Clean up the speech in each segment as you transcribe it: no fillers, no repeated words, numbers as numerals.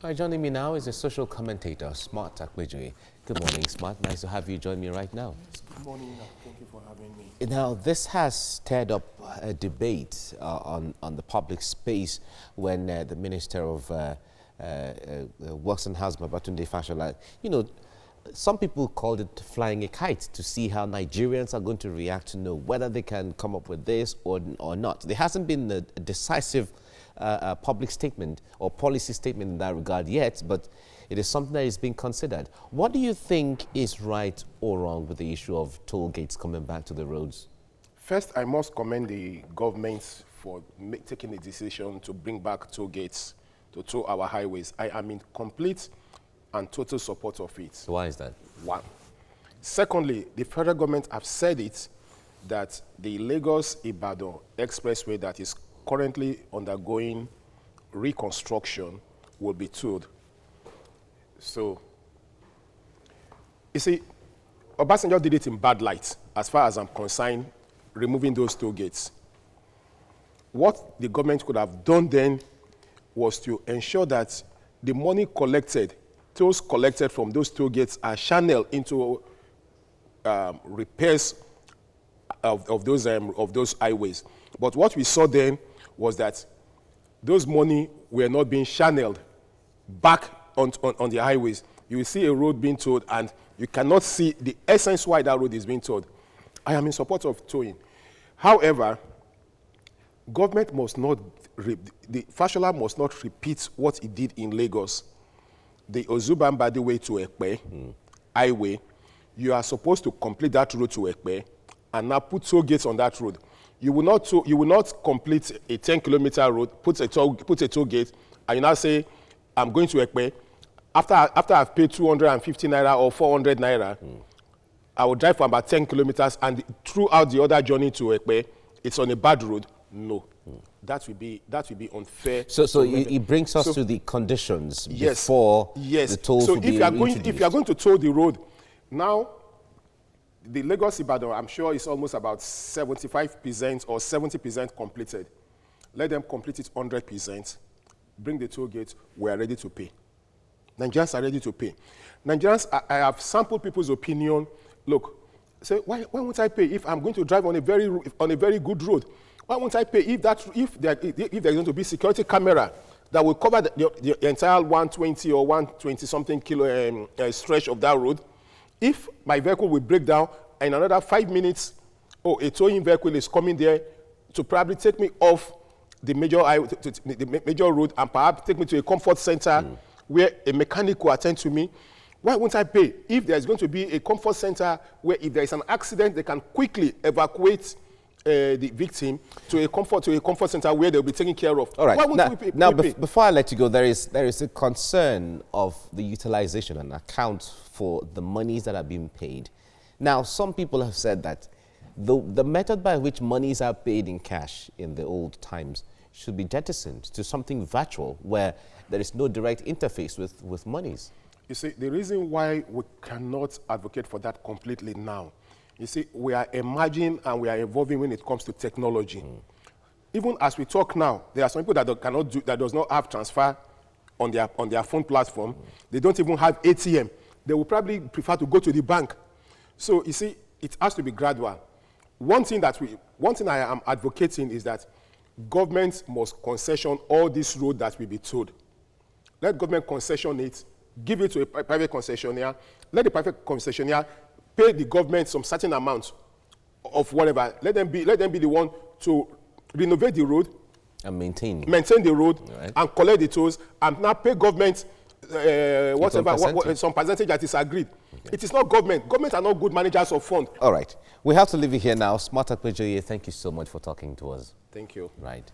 Joining me now is a social commentator, Smart Akwejoye. Good morning, Smart. Nice to have you join me right now. Good morning. Thank you for having me. Now, this has stirred up a debate on the public space when the Minister of Works and Housing, Babatunde Fashola, some people called it flying a kite to see how Nigerians are going to react to know whether they can come up with this or not. There hasn't been a decisive public statement or policy statement in that regard yet, but it is something that is being considered. What do you think is right or wrong with the issue of toll gates coming back to the roads? First, I must commend the government for taking the decision to bring back toll gates to toll our highways. I am in complete and total support of it. So why is that? One. Secondly, the federal government have said it that the Lagos-Ibadan expressway that is currently undergoing reconstruction will be tolled. So, you see, Obasanjo did it in bad light, as far as I'm concerned, removing those toll gates. What the government could have done then was to ensure that the money collected, tolls collected from those toll gates are channeled into repairs of those highways. But what we saw then was that those money were not being channeled back on the highways. You will see a road being towed, and you cannot see the essence why that road is being towed. I am in support of towing. However, government must not, Fashola must not repeat what he did in Lagos. The Ozubambadi way to Ekpe, highway, you are supposed to complete that road to Ekpe and now put toll gates on that road. You will not complete a 10-kilometer road, put a toll gate, and you now say, I'm going to Ekpe. After I've paid 250 naira or 400 naira, I will drive for about 10 kilometers, and throughout the other journey to Ekpe, it's on a bad road. No. That will be unfair. So it brings us to the conditions before the tolls will be introduced. If you are going to toll the road, now the Lagos-Ibadan, I'm sure it's almost about 75% or 70% completed. Let them complete it 100%. Bring the toll gate. We are ready to pay. Nigerians are ready to pay. Nigerians, I have sampled people's opinion. Look, say why won't I pay if I'm going to drive on a very good road? Why won't I pay if there's going to be security camera that will cover the entire 120 or 120 something kilo stretch of that road? If my vehicle will break down in another 5 minutes, a towing vehicle is coming there to probably take me off the major road and perhaps take me to a comfort center where a mechanic will attend to me. Why won't I pay if there's going to be a comfort center where if there is an accident, they can quickly evacuate the victim to a comfort center where they'll be taken care of? All right. Why won't we pay? Before I let you go, there is a concern of the utilization and account for the monies that are being paid. Now, some people have said that the method by which monies are paid in cash in the old times should be jettisoned to something virtual where there is no direct interface with monies. You see, the reason why we cannot advocate for that completely now, you see, we are emerging and we are evolving when it comes to technology. Even as we talk now, there are some people that does not have transfer on their phone platform. They don't even have ATM. They will probably prefer to go to the bank. So you see, it has to be gradual. One thing I am advocating is that government must concession all this road that will be towed. Let government concession it, give it to a private concessionaire. Let the private concessionaire pay the government some certain amount of whatever. Let them be the one to renovate the road and maintain the road, right, and collect the tolls, and now pay government some percentage that is agreed. Okay. It is not government. Government are not good managers of funds. All right. We have to leave it here now. Smart Akwejoye, thank you so much for talking to us. Thank you. Right.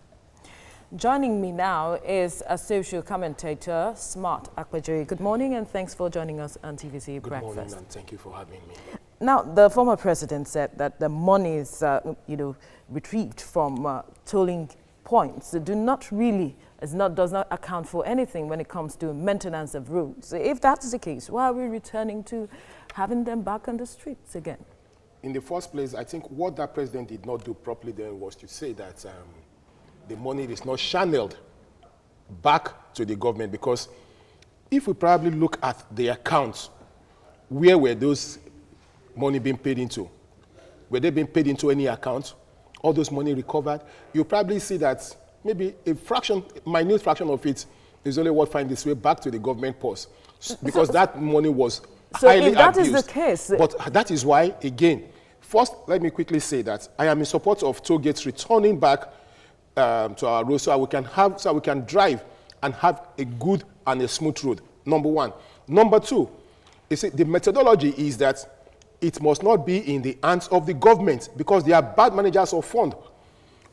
Joining me now is a social commentator, Smart Akwejoye. Good morning and thanks for joining us on TVC Breakfast. Good morning and thank you for having me. Now, the former president said that the monies, retrieved from tolling points does not account for anything when it comes to maintenance of roads. If that's the case, why are we returning to having them back on the streets again? In the first place, I think what that president did not do properly then was to say that the money is not channeled back to the government, because if we probably look at the accounts, where were those money being paid into? Were they being paid into any account? All those money recovered? You'll probably see that maybe a fraction, minute fraction of it is only what finds its way back to the government purse, because that money was highly abused. So if that is the case... But that is why, again, first, let me quickly say that I am in support of toll gates returning back to our road so we can drive and have a good and a smooth road, number one. Number two, you see, the methodology is that it must not be in the hands of the government because they are bad managers of fund.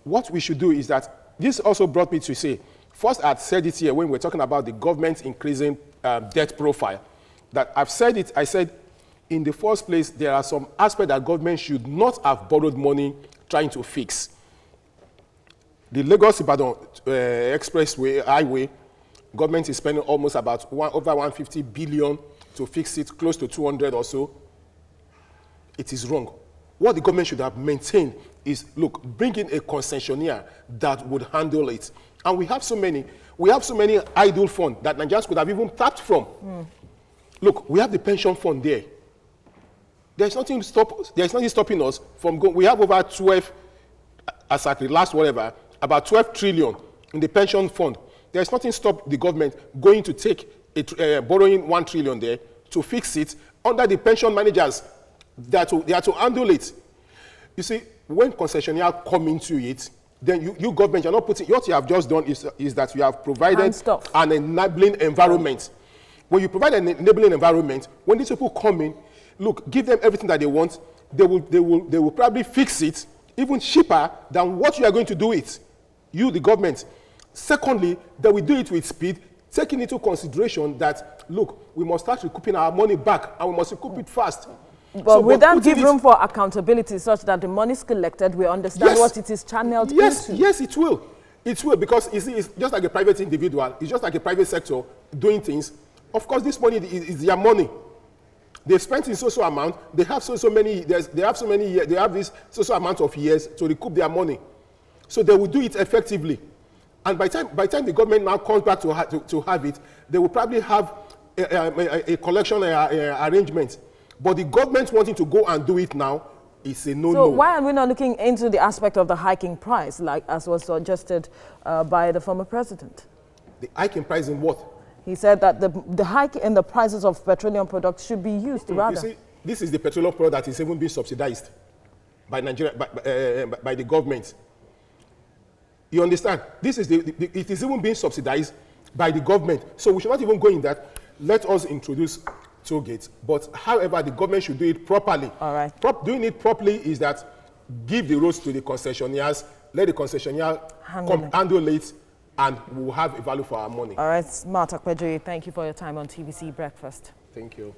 What we should do is that, this also brought me to say, first I had said it here when we were talking about the government's increasing debt profile, that I've said it, I said, in the first place, there are some aspects that government should not have borrowed money trying to fix. The Lagos-Ibadan expressway, highway, government is spending almost about over 150 billion to fix it, close to 200 or so. It is wrong. What the government should have maintained is, look, bring in a concessionaire that would handle it. And we have so many idle funds that Nigerians could have even tapped from. Look, we have the pension fund there. There's nothing stopping us from going. We have over 12, as at the last whatever, about 12 trillion in the pension fund. There's nothing stop the government going to take borrowing 1 trillion there to fix it under the pension managers. They are to handle it. You see, when concessionaires come into it, then you government, you're not putting, what you have just done is that you have provided an enabling environment. When you provide an enabling environment, when these people come in, look, give them everything that they want, they will probably fix it even cheaper than what you are going to do it, you, the government. Secondly, that we do it with speed, taking into consideration that, look, we must start recouping our money back and we must recoup it fast. But will that give room for accountability such that the money is collected, we understand what it is channeled into? Yes, it will. It will, because you see, it's just like a private individual. It's just like a private sector doing things. Of course, this money is their money. They've spent in so amount. They have they have this so amount of years to recoup their money. So they will do it effectively. And by the time the government now comes back to have it, they will probably have a collection arrangement. But the government wanting to go and do it now is a no-no. So why are we not looking into the aspect of the hiking price, like as was suggested by the former president? The hiking price in what? He said that the hike in the prices of petroleum products should be used rather. You see, this is the petroleum product that is even being subsidized by Nigeria, by the government. You understand? It is even being subsidized by the government. So we should not even go in that. Let us introduce toll gates. But however, the government should do it properly. All right. Doing it properly is that give the roads to the concessionaires, let the concessionaire handle it, and we'll have a value for our money. All right, Marta Kwejiri, thank you for your time on TVC Breakfast. Thank you.